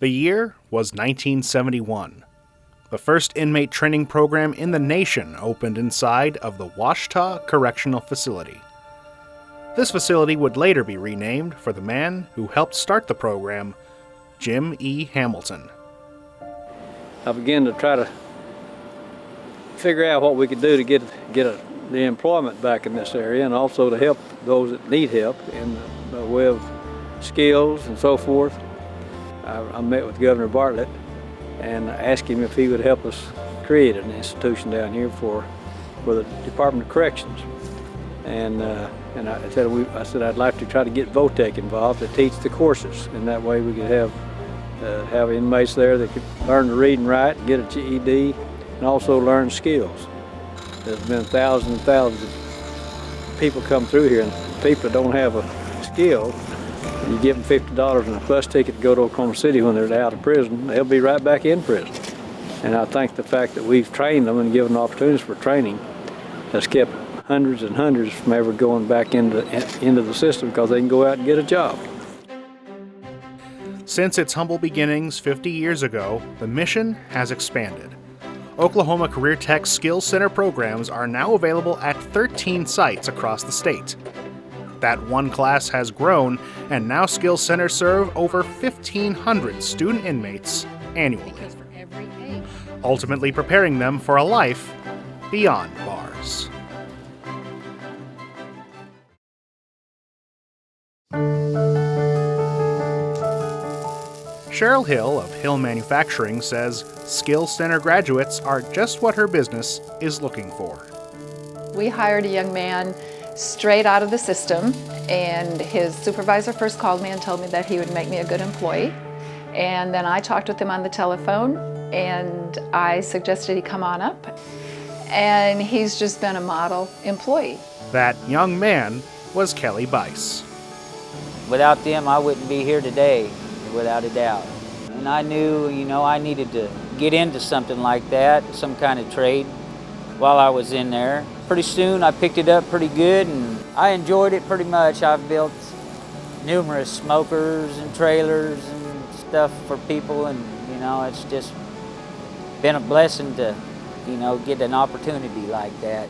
The year was 1971. The first inmate training program in the nation opened inside of the Ouachita Correctional Facility. This facility would later be renamed for the man who helped start the program, Jim E. Hamilton. I began to try to figure out what we could do to get the employment back in this area, and also to help those that need help in the way of skills and so forth. I met with Governor Bartlett and asked him if he would help us create an institution down here for the Department of Corrections. And I said I'd like to try to get VOTEC involved to teach the courses, and that way we could have inmates there that could learn to read and write, get a GED, and also learn skills. There's been thousands and thousands of people come through here, and people that don't have a skill, you give them $50 and a bus ticket to go to Oklahoma City when they're out of prison, they'll be right back in prison. And I think the fact that we've trained them and given them opportunities for training has kept hundreds and hundreds from ever going back into the system, because they can go out and get a job. Since its humble beginnings 50 years ago, the mission has expanded. Oklahoma CareerTech Skills Center programs are now available at 13 sites across the state. That one class has grown, and now Skills Centers serve over 1,500 student inmates annually, ultimately preparing them for a life beyond bars. Cheryl Hill of Hill Manufacturing says Skills Center graduates are just what her business is looking for. We hired a young man straight out of the system, and his supervisor first called me and told me that he would make me a good employee. And then I talked with him on the telephone, and I suggested he come on up. And he's just been a model employee. That young man was Kelly Bice. Without them, I wouldn't be here today, without a doubt. And I knew, I needed to get into something like that, some kind of trade, while I was in there. Pretty soon I picked it up pretty good, and I enjoyed it pretty much. I've built numerous smokers and trailers and stuff for people, and it's just been a blessing to get an opportunity like that.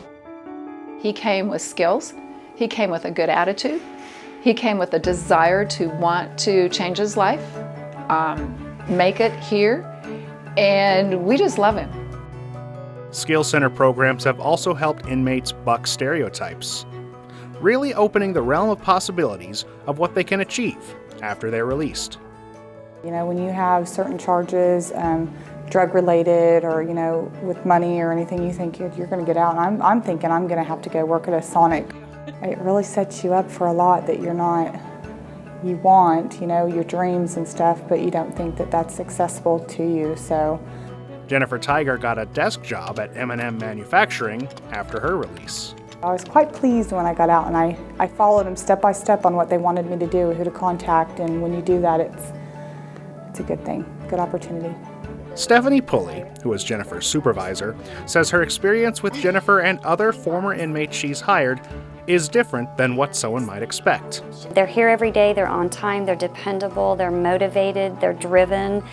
He came with skills, he came with a good attitude, he came with a desire to want to change his life, make it here, and we just love him. Skills Center programs have also helped inmates buck stereotypes, really opening the realm of possibilities of what they can achieve after they're released. When you have certain charges, drug-related or, with money or anything, you think you're going to get out. And I'm thinking I'm going to have to go work at a Sonic. It really sets you up for a lot that you want, your dreams and stuff, but you don't think that that's accessible to you, so. Jennifer Tiger got a desk job at M&M Manufacturing after her release. I was quite pleased when I got out, and I followed them step by step on what they wanted me to do, who to contact, and when you do that, it's a good thing, good opportunity. Stephanie Pulley, who was Jennifer's supervisor, says her experience with Jennifer and other former inmates she's hired is different than what someone might expect. They're here every day, they're on time, they're dependable, they're motivated, they're driven.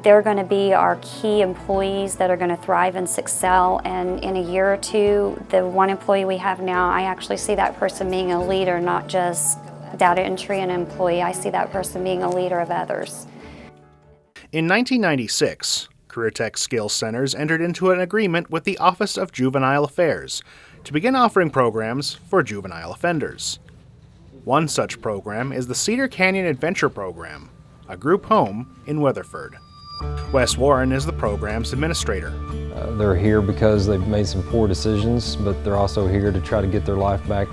They're going to be our key employees that are going to thrive and excel, and in a year or two, the one employee we have now, I actually see that person being a leader, not just data entry and employee. I see that person being a leader of others. In 1996, CareerTech Skills Centers entered into an agreement with the Office of Juvenile Affairs to begin offering programs for juvenile offenders. One such program is the Cedar Canyon Adventure Program, a group home in Weatherford. Wes Warren is the program's administrator. They're here because they've made some poor decisions, but they're also here to try to get their life back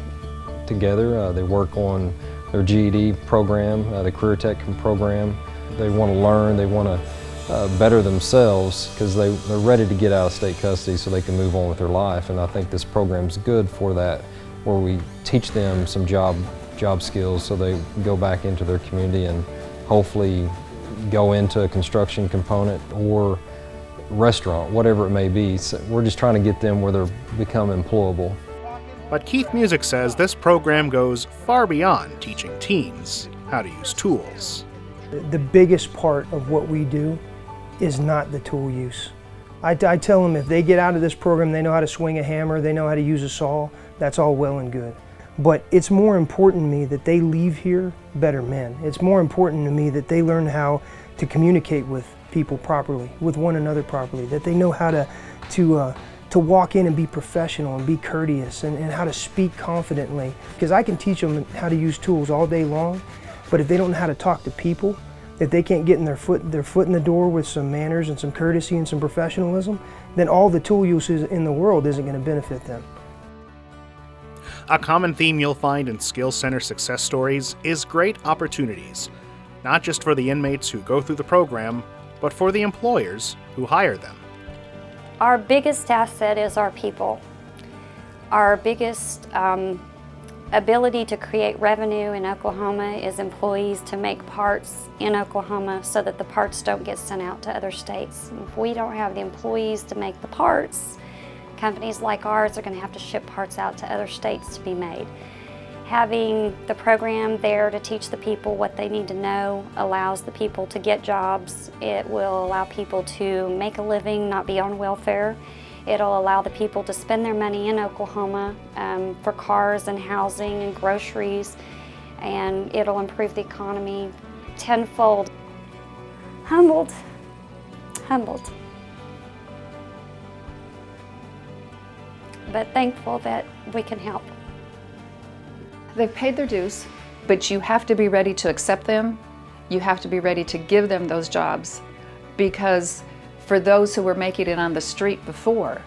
together. They work on their GED program, the CareerTech program. They want to learn, they want to better themselves because they're ready to get out of state custody so they can move on with their life. And I think this program's good for that, where we teach them some job skills so they go back into their community and hopefully go into a construction component or restaurant, whatever it may be. So we're just trying to get them where they become employable. But Keith Music says this program goes far beyond teaching teens how to use tools. The biggest part of what we do is not the tool use. I tell them if they get out of this program, they know how to swing a hammer, they know how to use a saw, that's all well and good. But it's more important to me that they leave here better men. It's more important to me that they learn how to communicate with people properly, with one another properly, that they know how to walk in and be professional and be courteous and how to speak confidently. Because I can teach them how to use tools all day long, but if they don't know how to talk to people, if they can't get their foot in the door with some manners and some courtesy and some professionalism, then all the tool uses in the world isn't going to benefit them. A common theme you'll find in Skills Center success stories is great opportunities, not just for the inmates who go through the program, but for the employers who hire them. Our biggest asset is our people. Our biggest ability to create revenue in Oklahoma is employees to make parts in Oklahoma so that the parts don't get sent out to other states. And if we don't have the employees to make the parts, companies like ours are going to have to ship parts out to other states to be made. Having the program there to teach the people what they need to know allows the people to get jobs. It will allow people to make a living, not be on welfare. It'll allow the people to spend their money in Oklahoma for cars and housing and groceries, and it'll improve the economy tenfold. Humbled, but thankful that we can help. They've paid their dues, but you have to be ready to accept them. You have to be ready to give them those jobs, because for those who were making it on the street before,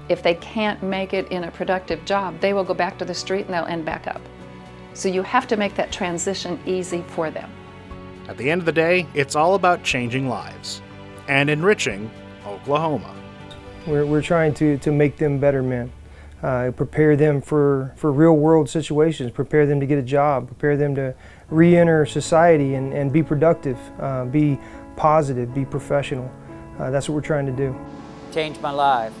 if they can't make it in a productive job, they will go back to the street and they'll end back up. So you have to make that transition easy for them. At the end of the day, it's all about changing lives and Oklahoma. We're trying to make them better men, prepare them for real world situations, prepare them to get a job, prepare them to re-enter society and be productive, be positive, be professional. That's what we're trying to do. Changed my life.